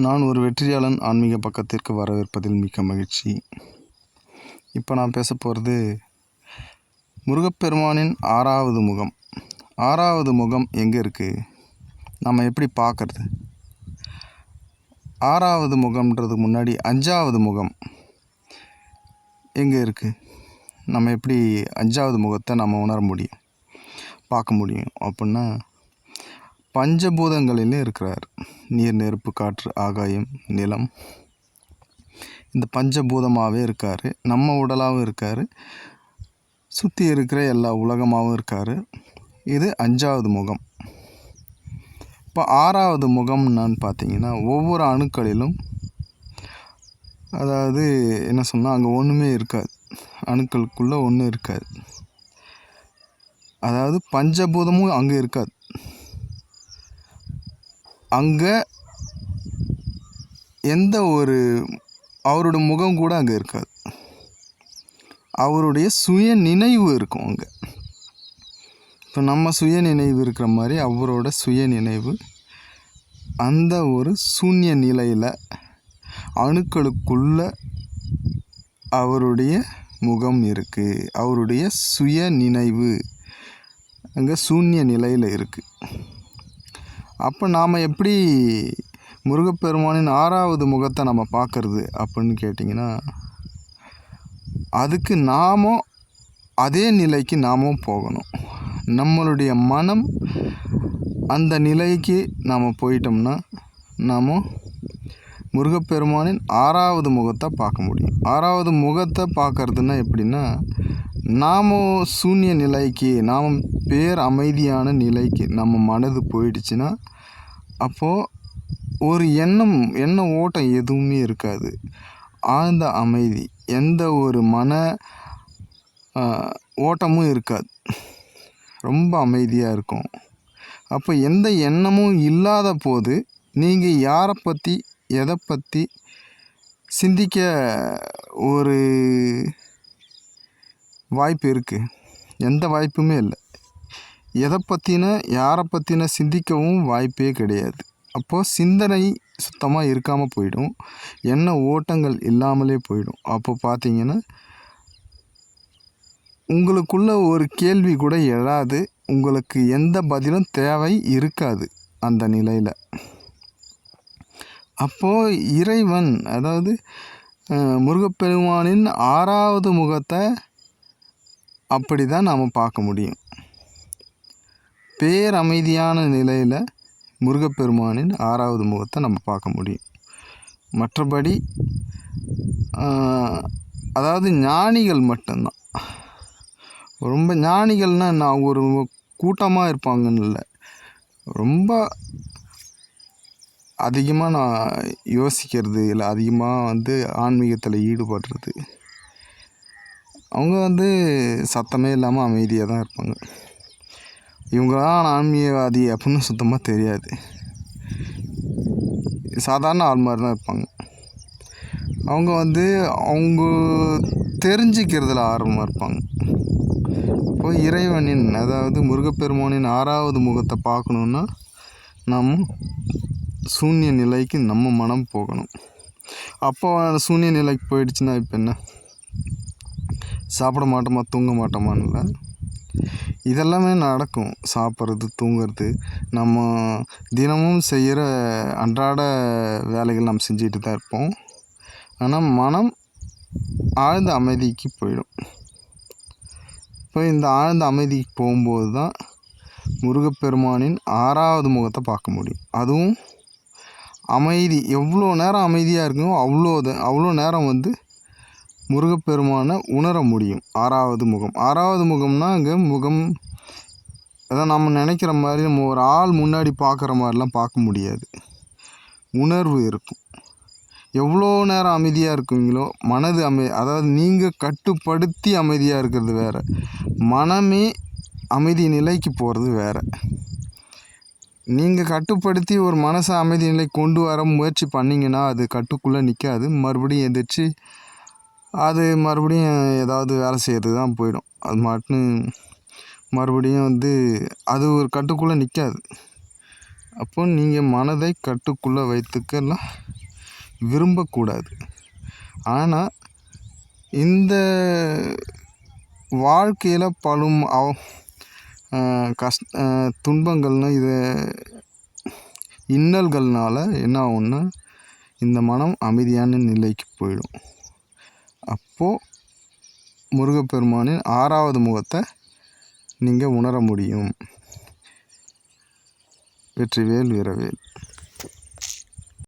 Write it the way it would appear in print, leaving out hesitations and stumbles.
நான் ஒரு வெற்றியாளன் ஆன்மீக பக்கத்திற்கு வரவேற்பதில் மிக்க மகிழ்ச்சி. இப்போ நான் பேச போகிறது முருகப்பெருமானின் 6வது முகம். 6வது முகம் எங்கே இருக்குது, நம்ம எப்படி பார்க்குறது? 6வது முகம்ன்றதுக்கு முன்னாடி 5வது முகம் எங்கே இருக்குது, நம்ம எப்படி 5வது முகத்தை நம்ம உணர முடியும், பார்க்க முடியும் அப்படின்னா, பஞ்சபூதங்களிலே இருக்கிறார். நீர், நெருப்பு, காற்று, ஆகாயம், நிலம். இந்த பஞ்சபூதமாகவே இருக்கார். நம்ம உடலாகவும் இருக்கார், சுற்றி இருக்கிற எல்லா உலகமாகவும் இருக்கார். இது 5வது முகம். இப்போ 6வது முகம்னான்னு பார்த்தீங்கன்னா, ஒவ்வொரு அணுக்களிலும், அதாவது என்ன சொன்னால், அங்கே ஒன்றுமே இருக்காது, அணுக்களுக்குள்ளே ஒன்றும் இருக்காது. அதாவது பஞ்சபூதமும் அங்கே இருக்காது. அங்கே எந்த ஒரு அவரோட முகம் கூட அங்கே இருக்காது. அவருடைய சுய நினைவு இருக்கும் அங்கே. இப்போ நம்ம சுய நினைவு இருக்கிற மாதிரி அவரோட சுய நினைவு அந்த ஒரு சூன்ய நிலையில் அணுக்களுக்குள்ள அவருடைய முகம் இருக்குது. அவருடைய சுய நினைவு அங்கே சூன்ய நிலையில் இருக்குது. அப்போ நாம் எப்படி முருகப்பெருமானின் 6வது முகத்தை நம்ம பார்க்குறது அப்படின்னு கேட்டிங்கன்னா, அதுக்கு நாமும் அதே நிலைக்கு நாமும் போகணும். நம்மளுடைய மனம் அந்த நிலைக்கு நாம் போயிட்டோம்னா நாம் முருகப்பெருமானின் 6வது முகத்தை பார்க்க முடியும். 6வது முகத்தை பார்க்குறதுன்னா எப்படின்னா, நாம் சூன்ய நிலைக்கு, நாம் பேர் அமைதியான நிலைக்கு நம்ம மனது போயிடுச்சுன்னா, அப்போது ஒரு எண்ண ஓட்டம் எதுவுமே இருக்காது. ஆழ்ந்த அமைதி, எந்த ஒரு மன ஓட்டமும் இருக்காது, ரொம்ப அமைதியாக இருக்கும். அப்போ எந்த எண்ணமும் இல்லாத போது நீங்கள் யாரை பற்றி எதை பற்றி சிந்திக்க ஒரு வாய்ப்பு இருக்குது? எந்த வாய்ப்புமே இல்லை. எதை பற்றின யாரை பற்றின சிந்திக்கவும் வாய்ப்பே கிடையாது. அப்போது சிந்தனை சுத்தமாக இருக்காமல் போயிடும், எண்ண ஓட்டங்கள் இல்லாமலே போயிடும். அப்போ பார்த்தீங்கன்னா உங்களுக்குள்ள ஒரு கேள்வி கூட எழாது, உங்களுக்கு எந்த பதிலும் தேவை இருக்காது அந்த நிலையில். அப்போது இறைவன், அதாவது முருகப்பெருமானின் 6வது முகத்தை அப்படி தான் நாம் பார்க்க முடியும். பேரமைதியான நிலையில் முருகப்பெருமானின் 6வது முகத்தை நம்ம பார்க்க முடியும். மற்றபடி அதாவது ஞானிகள் மட்டும்தான். ரொம்ப ஞானிகள்னால் நான் ஒரு கூட்டமாக இருப்பாங்கன்னு இல்லை, ரொம்ப அதிகமாக நான் யோசிக்கிறது இல்லை, அதிகமாக ஆன்மீகத்தில் ஈடுபடுறது, அவங்க சத்தமே இல்லாமல் அமைதியாக தான் இருப்பாங்க. இவங்களாம் ஆன்மீகவாதி அப்படின்னு சுத்தமாக தெரியாது, சாதாரண ஆள் மாதிரி தான் இருப்பாங்க. அவங்க அவங்க தெரிஞ்சிக்கிறதுல ஆர்வமாக இருப்பாங்க. இப்போ இறைவனின், அதாவது முருகப்பெருமானின் 6வது முகத்தை பார்க்கணுன்னா நாம் சூன்ய நிலைக்கு நம்ம மனம் போகணும். அப்போ சூன்ய நிலைக்கு போயிடுச்சுன்னா இப்போ என்ன, சாப்பிட மாட்டோமா, தூங்க மாட்டோமான்னு இல்லை, இதெல்லாமே நடக்கும். சாப்பிட்றது, தூங்கிறது, நம்ம தினமும் செய்கிற அன்றாட வேலைகள் நம்ம செஞ்சுட்டு தான் இருப்போம். ஆனால் மனம் ஆழ்ந்த அமைதிக்கு போயிடும். இப்போ இந்த ஆழ்ந்த அமைதிக்கு போகும்போது தான் முருகப்பெருமானின் 6வது முகத்தை பார்க்க முடியும். அதுவும் அமைதி, எவ்வளோ நேரம் அமைதியாக இருக்குமோ அவ்வளோ நேரம் முருகப்பெருமானை உணர முடியும். 6வது முகம். 6வது முகம்னா அங்கே முகம், அதான் நம்ம நினைக்கிற மாதிரி நம்ம ஒரு ஆள் முன்னாடி பார்க்குற மாதிரிலாம் பார்க்க முடியாது, உணர்வு இருக்கும். எவ்வளோ நேரம் அமைதியாக இருக்குங்களோ மனது அதாவது நீங்கள் கட்டுப்படுத்தி அமைதியாக இருக்கிறது வேறு, மனமே அமைதி நிலைக்கு போகிறது வேறு. நீங்கள் கட்டுப்படுத்தி ஒரு மனசை அமைதி நிலை கொண்டு வர முயற்சி பண்ணிங்கன்னா அது கட்டுக்குள்ளே நிற்காது. மறுபடியும் எந்திரிச்சு அது மறுபடியும் ஏதாவது வேலை செய்கிறது தான் போயிடும். அது மாட்டுன்னு மறுபடியும் அது ஒரு கட்டுக்குள்ளே நிற்காது. அப்போ நீங்கள் மனதை கட்டுக்குள்ளே வைத்துக்கெல்லாம் விரும்பக்கூடாது. ஆனால் இந்த வாழ்க்கையில் படும் துன்பங்கள்னு இது இன்னல்கள்னால என்ன ஆகும்னா இந்த மனம் அமைதியான நிலைக்கு போயிடும். அப்போது முருகப்பெருமானின் 6வது முகத்தை நீங்கள் உணர முடியும். வெற்றிவேல் வீரவேல்.